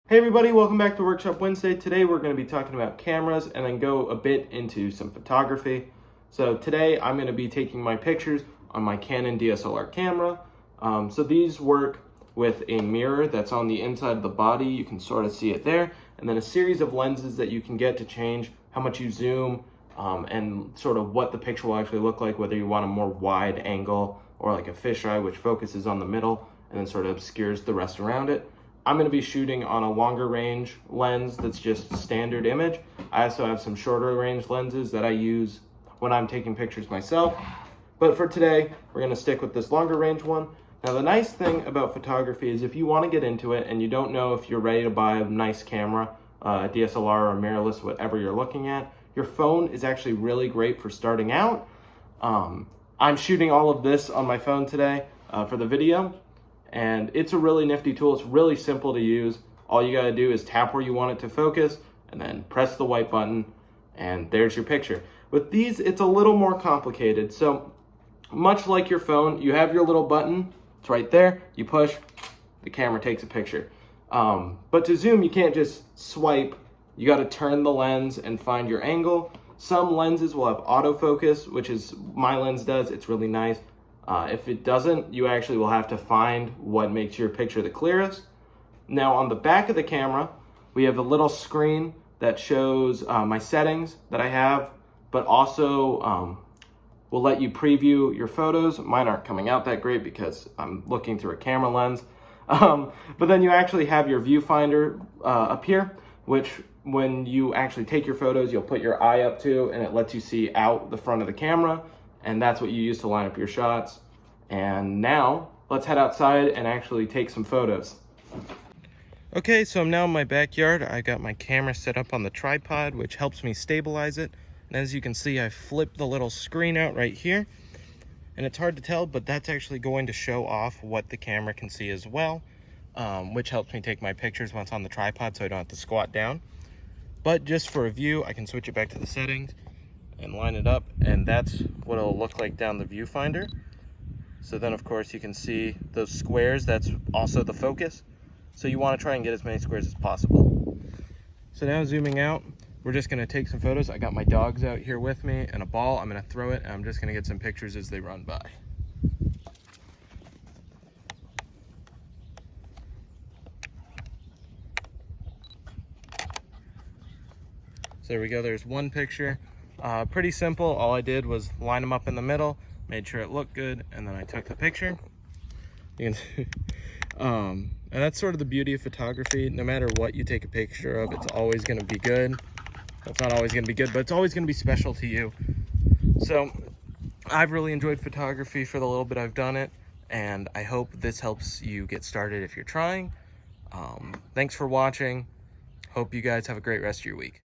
Hey everybody, welcome back to Workshop Wednesday. Today we're going to be talking about cameras and then go a bit into some photography. So today I'm going to be taking my pictures on my Canon DSLR camera. So these work with a mirror that's on the inside of the body. You can sort of see it there. And then a series of lenses that you can get to change how much you zoom and sort of what the picture will actually look like, whether you want a more wide angle or like a fisheye, which focuses on the middle and then sort of obscures the rest around it. I'm going to be shooting on a longer range lens that's just standard image. I also have some shorter range lenses that I use when I'm taking pictures myself. But for today, we're going to stick with this longer range one. Now the nice thing about photography is if you want to get into it and you don't know if you're ready to buy a nice camera, a DSLR or mirrorless, whatever you're looking at, your phone is actually really great for starting out. I'm shooting all of this on my phone today for the video. And it's a really nifty tool. It's really simple to use. All you gotta do is tap where you want it to focus and then press the white button and there's your picture. With these, it's a little more complicated. So much like your phone, you have your little button. It's right there. You push, the camera takes a picture. But to zoom, you can't just swipe. You gotta turn the lens and find your angle. Some lenses will have autofocus, which is my lens does. It's really nice. If it doesn't, you actually will have to find what makes your picture the clearest. Now on the back of the camera, we have a little screen that shows my settings that I have, but also will let you preview your photos. Mine aren't coming out that great because I'm looking through a camera lens. But then you actually have your viewfinder up here, which when you actually take your photos, you'll put your eye up to, and it lets you see out the front of the camera. And that's what you use to line up your shots. And now let's head outside and actually take some photos. Okay, so I'm now in my backyard. I got my camera set up on the tripod, which helps me stabilize it. And as you can see, I flipped the little screen out right here. And it's hard to tell, but that's actually going to show off what the camera can see as well, which helps me take my pictures once on the tripod so I don't have to squat down. But just for a view, I can switch it back to the settings and line it up, and that's what it'll look like down the viewfinder. So then of course you can see those squares, that's also the focus. So you want to try and get as many squares as possible. So now zooming out, we're just going to take some photos. I got my dogs out here with me and a ball. I'm going to throw it and I'm just going to get some pictures as they run by. So there we go, there's one picture. Pretty simple. All I did was line them up in the middle, made sure it looked good, and then I took the picture. You can and that's sort of the beauty of photography. No matter what you take a picture of, it's always going to be good. It's not always going to be good, but it's always going to be special to you. So I've really enjoyed photography for the little bit I've done it, and I hope this helps you get started if you're trying. Thanks for watching. Hope you guys have a great rest of your week.